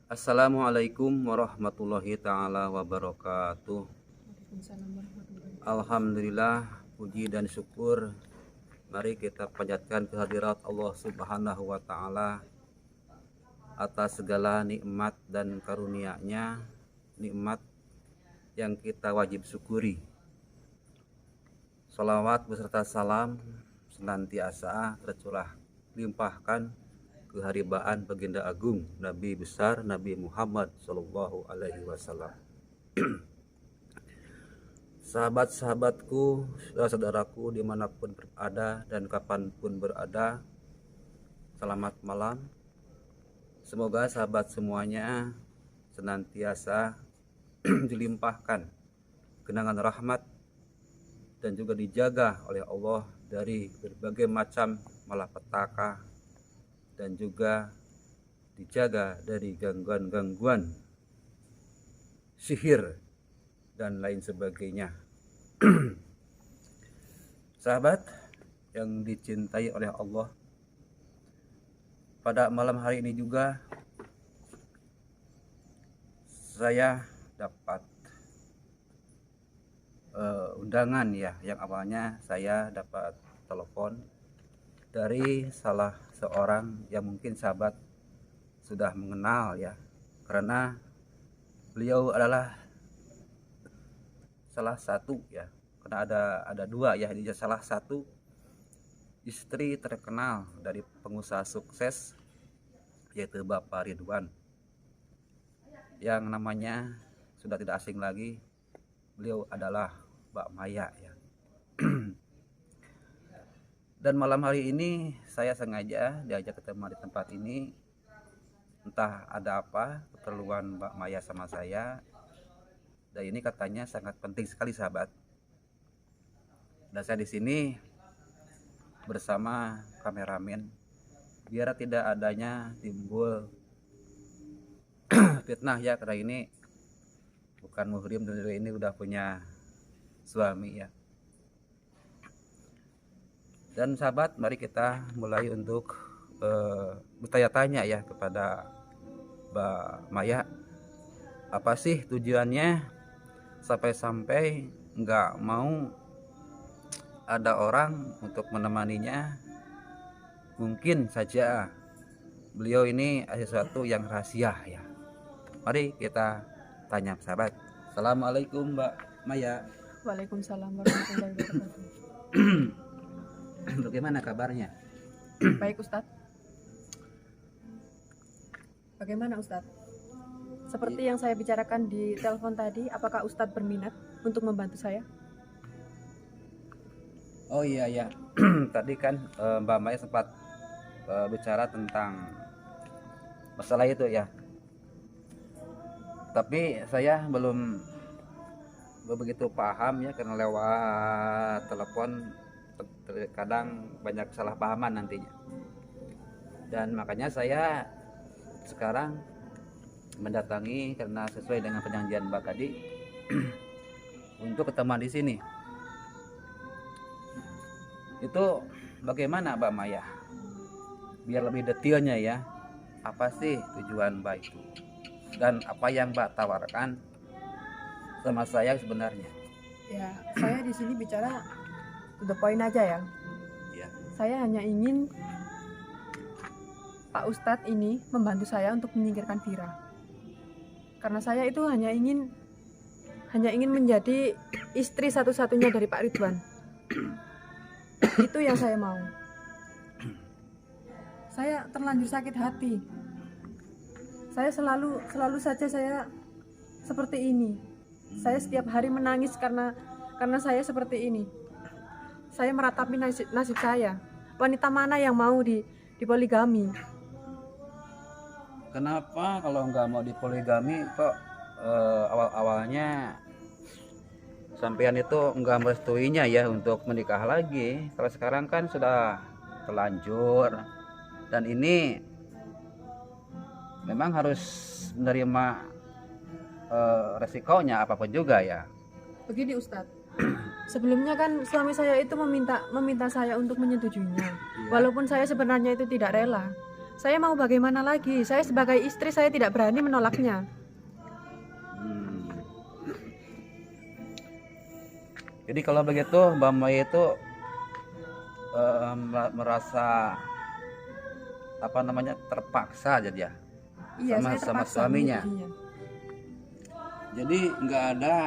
Assalamualaikum warahmatullahi ta'ala wabarakatuh. Waalaikumsalam warahmatullahi wabarakatuh. Alhamdulillah, puji dan syukur mari kita panjatkan kehadirat Allah subhanahu wa ta'ala atas segala nikmat dan karunia-Nya, nikmat yang kita wajib syukuri. Salawat beserta salam senantiasa tercurah limpahkan keharibaan baginda agung Nabi besar Nabi Muhammad Shallallahu Alaihi Wasallam. Sahabat-sahabatku, saudara-saudaraku dimanapun berada dan kapanpun berada, selamat malam. Semoga sahabat semuanya senantiasa dilimpahkan genangan rahmat dan juga dijaga oleh Allah dari berbagai macam malapetaka dan juga dijaga dari gangguan-gangguan sihir dan lain sebagainya. Sahabat yang dicintai oleh Allah, pada malam hari ini juga saya dapat undangan ya, yang awalnya saya dapat telepon dari salah seorang yang mungkin sahabat sudah mengenal ya, karena beliau adalah salah satu ya, karena ada dua ya, dia salah satu istri terkenal dari pengusaha sukses, yaitu Bapak Ridwan, yang namanya sudah tidak asing lagi, beliau adalah Mbak Maya ya. Dan malam hari ini saya sengaja diajak ketemu di tempat ini, entah ada apa keperluan Mbak Maya sama saya, dan ini katanya sangat penting sekali sahabat. Dan saya di sini bersama kameramen biar tidak adanya timbul fitnah ya, karena ini bukan muhrim dan ini udah punya suami ya. Dan sahabat, mari kita mulai untuk bertanya-tanya ya kepada Mbak Maya, apa sih tujuannya sampai-sampai nggak mau ada orang untuk menemaninya. Mungkin saja beliau ini ada sesuatu yang rahasia ya. Mari kita tanya sahabat. Assalamualaikum Mbak Maya. Waalaikumsalam warahmatullahi wabarakatuh. Bagaimana kabarnya? Baik Ustadz. Bagaimana Ustadz? Seperti yang saya bicarakan di telepon tadi, apakah Ustadz berminat untuk membantu saya? Oh iya ya. Tadi kan Mbak Maya sempat bicara tentang masalah itu ya. Tapi saya belum begitu paham ya, karena lewat telepon terkadang banyak kesalahpahaman nantinya. Dan makanya saya sekarang mendatangi karena sesuai dengan perjanjian Mbak tadi untuk ketemuan di sini. Itu bagaimana Mbak Maya? Biar lebih detailnya ya, apa sih tujuan Mbak itu? Dan apa yang Mbak tawarkan sama saya sebenarnya? Ya, saya di sini bicara to the point aja ya. Ya. Saya hanya ingin Pak Ustadz ini membantu saya untuk menyingkirkan Vira. Karena saya itu hanya ingin menjadi istri satu-satunya dari Pak Ridwan. Itu yang saya mau. Saya terlanjur sakit hati. Saya selalu saja saya seperti ini. Saya setiap hari menangis karena saya seperti ini. Saya meratapi nasib saya. Wanita mana yang mau dipoligami? Kenapa kalau nggak mau dipoligami kok awal-awalnya sampean itu nggak merestuinya ya untuk menikah lagi? Kalau sekarang kan sudah terlanjur, dan ini memang harus menerima resikonya apapun juga ya. Begini Ustadz, sebelumnya kan suami saya itu meminta saya untuk menyetujuinya, Iya. walaupun saya sebenarnya itu tidak rela. Saya mau bagaimana lagi? Saya sebagai istri saya tidak berani menolaknya. Hmm. Jadi kalau begitu Mbak Maya itu merasa apa namanya terpaksa jadi ya Iya, sama saya sama terpaksa suaminya. menyuguhinya. Jadi nggak ada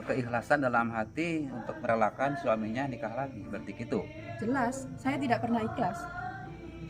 keikhlasan dalam hati untuk merelakan suaminya nikah lagi, berarti gitu. Jelas, saya tidak pernah ikhlas.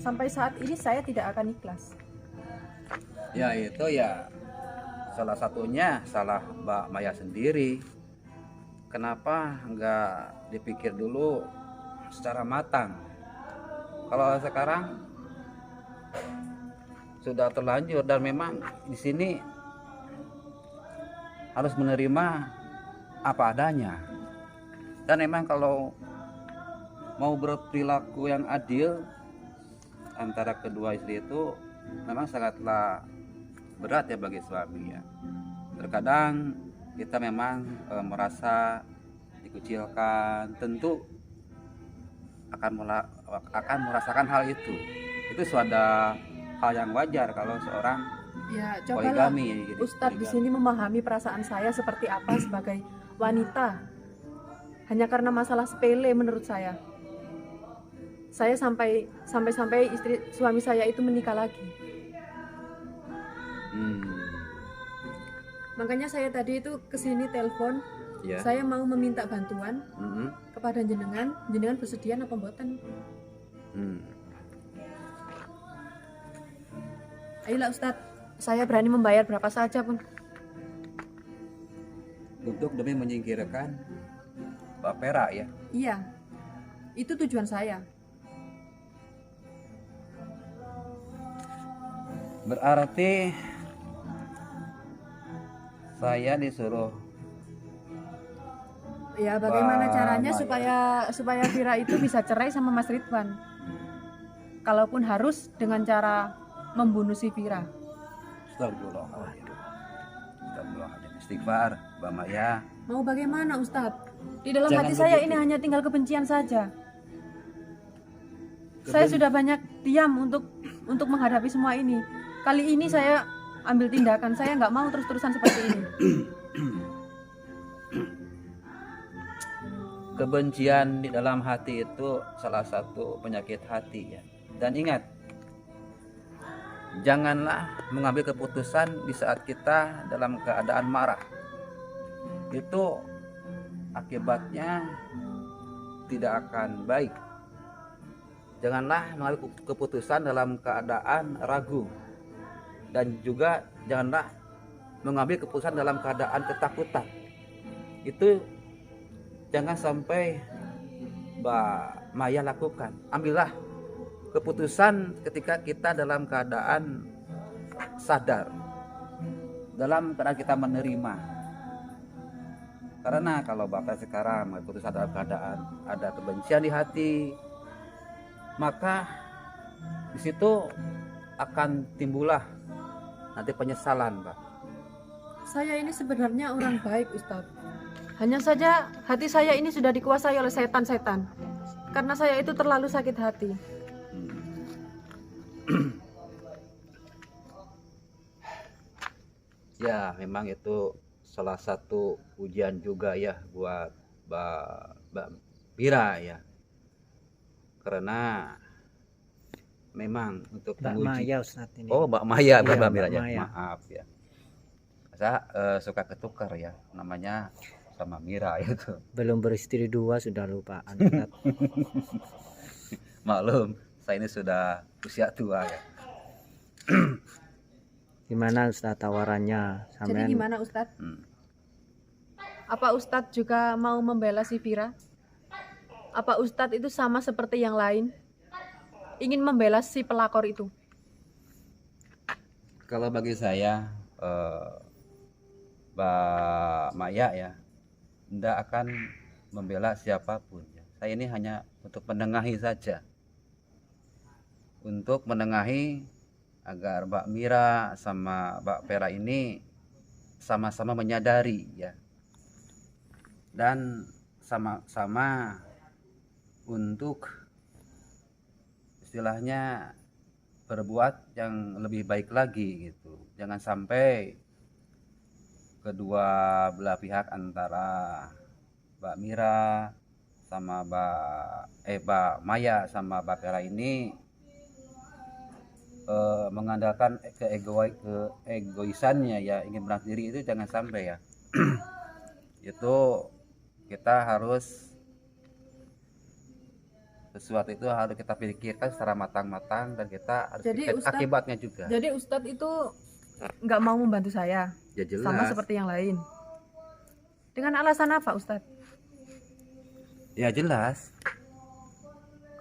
Sampai saat ini saya tidak akan ikhlas. Ya itu ya salah satunya salah Mbak Maya sendiri. Kenapa nggak dipikir dulu secara matang? Kalau sekarang sudah terlanjur dan memang di sini harus menerima apa adanya. Dan memang kalau mau berperilaku yang adil antara kedua istri itu memang sangatlah berat ya bagi suami ya. Terkadang kita memang merasa dikucilkan, tentu akan merasakan hal itu. Itu sudah hal yang wajar kalau seorang Ya, cobalah poligami. Jadi Ustadz di poligami. sini memahami perasaan saya seperti apa sebagai wanita. Hanya karena masalah sepele menurut saya. Saya sampai istri suami saya itu menikah lagi. Makanya saya tadi itu kesini telepon. Ya. Saya mau meminta bantuan Mm-mm. kepada jenengan bersedia apa mboten? Ayolah Ustadz, saya berani membayar berapa saja pun. Untuk demi menyingkirkan Mbak Vera ya. Iya, itu tujuan saya. Berarti saya disuruh Ya, bagaimana Mbak caranya Maya. supaya Vira itu bisa cerai sama Mas Ridwan? Kalaupun harus dengan cara membunuh si Vira. Astagfirullahaladzim. Astagfirullahaladzim. Istighfar Mbak Maya. Mau bagaimana Ustadz? Di dalam Jangan hati saya begitu. ini hanya tinggal kebencian saja. Saya sudah banyak diam untuk menghadapi semua ini. Kali ini saya ambil tindakan. Saya nggak mau terus-terusan seperti ini. Kebencian di dalam hati itu salah satu penyakit hati ya. Dan ingat, janganlah mengambil keputusan di saat kita dalam keadaan marah. Itu akibatnya tidak akan baik. Janganlah mengambil keputusan dalam keadaan ragu. Dan juga janganlah mengambil keputusan dalam keadaan ketakutan. Itu jangan sampai Mbak Maya lakukan. Ambillah keputusan ketika kita dalam keadaan sadar, dalam keadaan kita menerima. Karena kalau Bapak sekarang keputusan dalam keadaan ada kebencian di hati, maka di situ akan timbullah nanti penyesalan, Pak. Saya ini sebenarnya orang baik Ustadz. Hanya saja hati saya ini sudah dikuasai oleh setan-setan. Karena saya itu terlalu sakit hati. Ya, memang itu salah satu ujian juga ya buat Mbak Mira ya. Karena memang untuk Mbak menguji. Maya Ustadz ini. Oh, Mbak Maya, Iya, Mbak Mira Mbak ya. Maya. Maaf ya. Saya suka ketukar ya, namanya sama Mira itu. Belum beristri dua sudah lupaan Ustadz. Maklum, saya ini sudah usia tua ya. Gimana Ustadz tawarannya? Jadi Sampean gimana Ustadz? Apa Ustadz juga mau membela si Vira? Apa Ustadz itu sama seperti yang lain? Ingin membela si pelakor itu? Kalau bagi saya, Mbak Maya ya, tidak akan membela siapapun. Saya ini hanya untuk menengahi saja. Untuk menengahi agar Mbak Mira sama Mbak Vera ini sama-sama menyadari ya. Dan sama-sama untuk istilahnya berbuat yang lebih baik lagi gitu. Jangan sampai kedua belah pihak antara Mbak Mira sama Mbak Maya sama Mbak Vera ini mengandalkan keegoisannya ya, ingin menang diri, itu jangan sampai ya. Itu kita harus, sesuatu itu harus kita pikirkan secara matang-matang dan kita harus Jadi pikirkan Ustadz- akibatnya juga. Jadi Ustadz itu nggak mau membantu saya Ya jelas. sama seperti yang lain. Dengan alasan apa Ustadz? Ya jelas.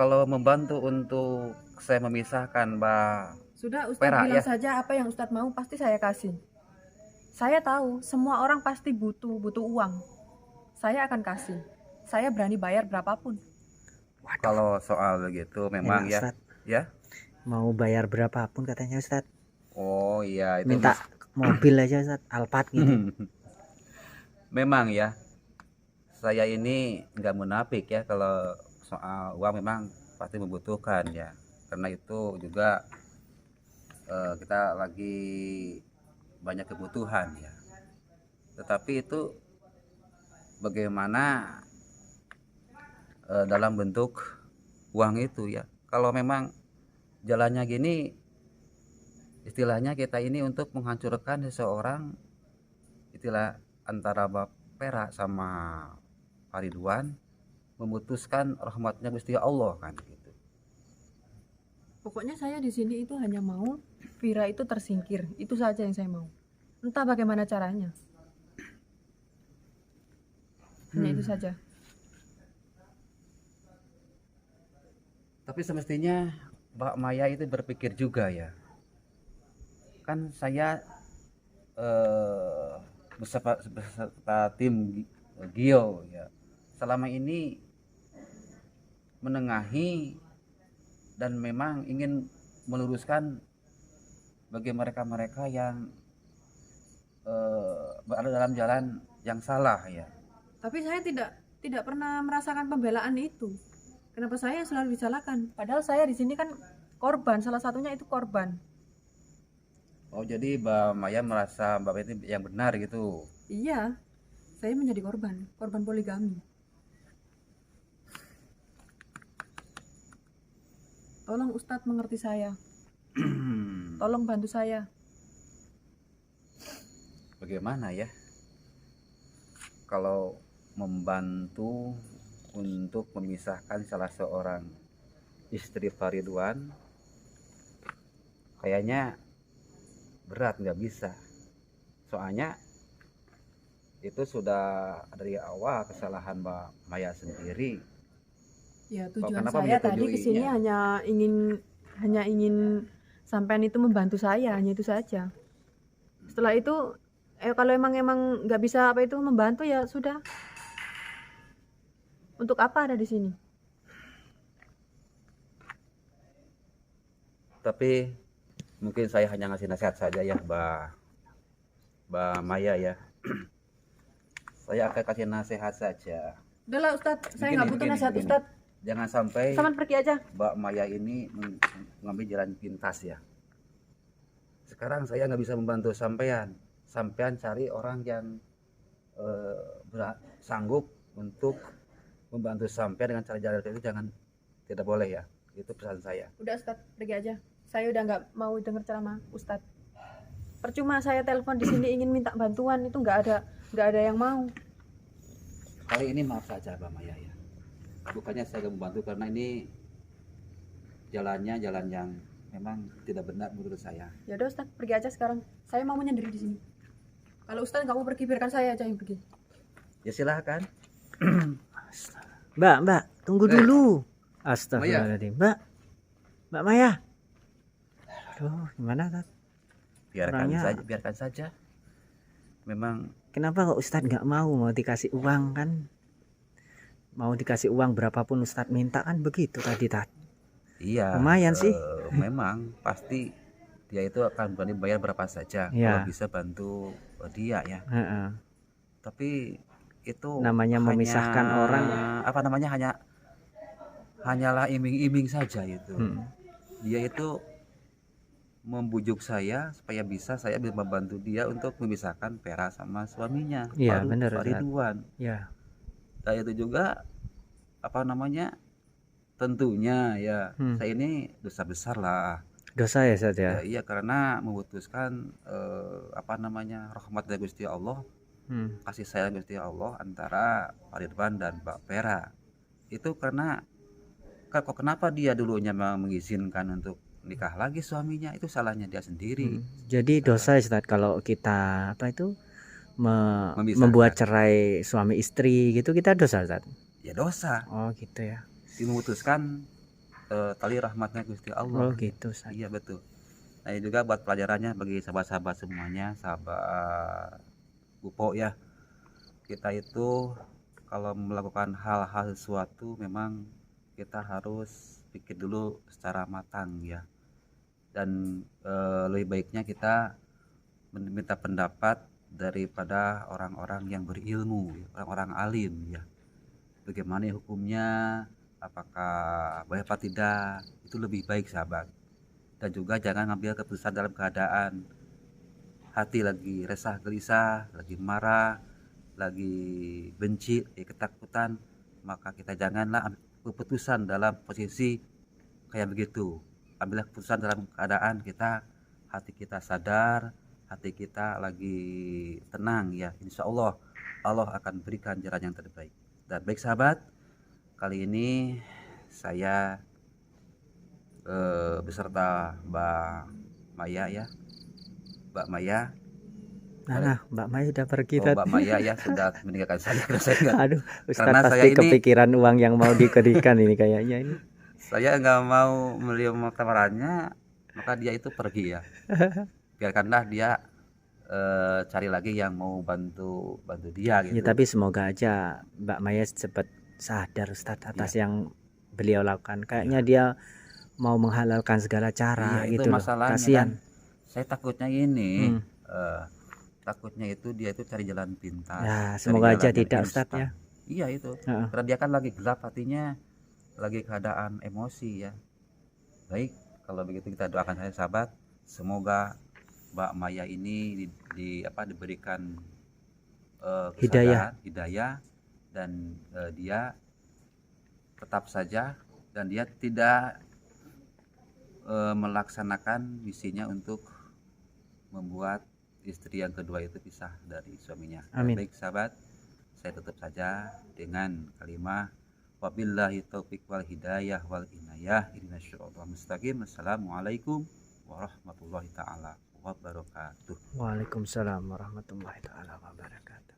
Kalau membantu untuk saya memisahkan Mbak Sudah Ustadz Vera, bilang ya. saja apa yang Ustadz mau pasti saya kasih. Saya tahu semua orang pasti butuh uang. Saya akan kasih. Saya berani bayar berapapun. Kalau soal begitu memang Enak, ya, Ustadz. ya. Mau bayar berapapun katanya Ustadz. Oh iya itu Minta mobil aja Ustadz, Alphard gitu. memang ya. Saya ini nggak munafik ya, kalau soal uang memang pasti membutuhkan ya. Karena itu juga kita lagi banyak kebutuhan ya. Tetapi itu bagaimana dalam bentuk uang itu ya. Kalau memang jalannya gini, istilahnya kita ini untuk menghancurkan seseorang, istilah antara Mbak Vera sama Pak Ridwan, memutuskan rahmatnya Gusti Allah kan gitu. Pokoknya saya di sini itu hanya mau Vira itu tersingkir. Itu saja yang saya mau. Entah bagaimana caranya. Hanya itu saja. Tapi semestinya Mbak Maya itu berpikir juga ya. Kan saya beserta tim Gio ya, selama ini menengahi dan memang ingin meluruskan bagi mereka-mereka yang berada dalam jalan yang salah ya. Tapi saya tidak pernah merasakan pembelaan itu. Kenapa saya yang selalu disalahkan? Padahal saya di sini kan korban, salah satunya itu korban. Oh jadi Mbak Maya merasa Mbak Maya itu yang benar gitu. Iya, saya menjadi korban poligami. Tolong Ustadz mengerti saya. Tolong bantu saya. Bagaimana ya kalau membantu untuk memisahkan salah seorang istri Pak Ridwan? Kayaknya berat, nggak bisa. Soalnya itu sudah dari awal kesalahan Mbak Maya sendiri. Ya, tujuan Kenapa saya tadi menyetujuinya? kesini hanya ingin sampean itu membantu saya, hanya itu saja. Setelah itu kalau emang nggak bisa apa itu membantu ya sudah. Untuk apa ada di sini? Tapi mungkin saya hanya ngasih nasihat saja ya Mbak Maya ya. Saya akan kasih nasihat saja. Udahlah Ustadz, saya Begini, nggak butuh begini, nasihat begini. Ustadz. Jangan sampai Saman pergi aja. Mbak Maya ini mengambil jalan pintas ya. Sekarang saya nggak bisa membantu sampean. Sampean cari orang yang sanggup untuk membantu sampean dengan cara jalan itu, tidak boleh ya. Itu pesan saya. Udah Ustadz, pergi aja. Saya udah nggak mau dengar ceramah Ustadz. Percuma saya telepon di sini ingin minta bantuan itu nggak ada yang mau. Kali ini maaf saja Mbak Maya ya. Bukannya saya nggak membantu, karena ini jalannya jalan yang memang tidak benar menurut saya. Ya udah Ustadz, pergi aja sekarang. Saya mau menyendiri di sini. Kalau Ustadz nggak mau pergi, biarkan saya aja yang pergi. Ya silahkan. Mbak, tunggu dulu. Astagfirullahaladzim. Mbak Maya. Aduh, gimana Tat? Biarkan saja. Memang Kenapa kok Ustadz nggak mau dikasih uang kan? Mau dikasih uang berapapun Ustadz minta kan begitu tadi Tat. iya. Lumayan sih. Memang pasti dia itu akan berani bayar berapa saja Ya. kalau bisa bantu dia ya. Heeh. Tapi itu Namanya memisahkan orang. apa namanya, hanyalah iming-iming saja itu. dia itu membujuk saya supaya saya bisa membantu dia untuk memisahkan Vera sama suaminya, Iya, benar, Pak Ustaz. Ridwan. Ya, Dan itu juga apa namanya, tentunya ya hmm. saya ini dosa besar lah. Dosa ya, Ustaz Ya ya. iya, karena memutuskan apa namanya, rahmat dari Gusti Allah, Hmm. kasih sayang Gusti Allah antara Pak Ridwan dan Mbak Vera. Itu karena kok kenapa dia dulunya mengizinkan untuk nikah lagi suaminya, itu salahnya dia sendiri. Jadi Salah dosa ya, Ustaz, kalau kita apa itu memisahkan. membuat cerai suami istri gitu, kita dosa, Ustaz. Ya dosa. Oh gitu ya. Memutuskan tali rahmatnya Gusti Allah. Oh gitu, Ustaz. Iya betul. Nah ini juga buat pelajarannya bagi sahabat-sahabat semuanya, sahabat Bupo ya. Kita itu kalau melakukan hal-hal sesuatu memang kita harus pikir dulu secara matang ya. Dan lebih baiknya kita meminta pendapat daripada orang-orang yang berilmu, orang-orang alim ya. Bagaimana hukumnya, apakah boleh apa tidak, itu lebih baik sahabat. Dan juga jangan ngambil keputusan dalam keadaan hati lagi resah gelisah, lagi marah, lagi benci, ketakutan, maka kita janganlah ambil keputusan dalam posisi kayak begitu. Ambillah keputusan dalam keadaan hati kita sadar, hati kita lagi tenang ya. Insya Allah Allah akan berikan jalan yang terbaik. Dan baik sahabat, kali ini saya beserta Mbak Maya ya, Mbak Maya. Nah, Mbak Maya udah pergi, Oh, Tat. Mbak Maya ya sudah meninggalkan saya. Aduh, Ustaz Karena pasti saya ini- kepikiran uang yang mau diberikan ini kayaknya ini. Saya nggak mau melihat tawarannya, maka dia itu pergi ya. Biarkanlah dia cari lagi yang mau bantu dia Ya, gitu. tapi semoga aja Mbak Maya cepat sadar, Ustaz, atas yang beliau lakukan. Kayaknya dia mau menghalalkan segala cara Iya, itu gitu loh. masalahnya Kasihan. kan. Saya takutnya ini, Hmm. takutnya itu dia itu cari jalan pintas. Ya, cari semoga aja jalan yang tidak, Ustaz instan. ya. Iya itu. Heeh. Karena dia kan lagi gelap hatinya, lagi keadaan emosi ya. Baik, kalau begitu kita doakan saja sahabat, semoga Mbak Maya ini diberikan kesadaran, hidayah dan dia tetap saja dan dia tidak melaksanakan misinya untuk membuat istri yang kedua itu pisah dari suaminya. Amin. Baik sahabat, saya tutup saja dengan kalimat wabillahi taufiq wal hidayah wal inayah innasyaallah mustaqim. Assalamualaikum warahmatullahi taala wabarakatuh. Waalaikumsalam warahmatullahi taala wabarakatuh.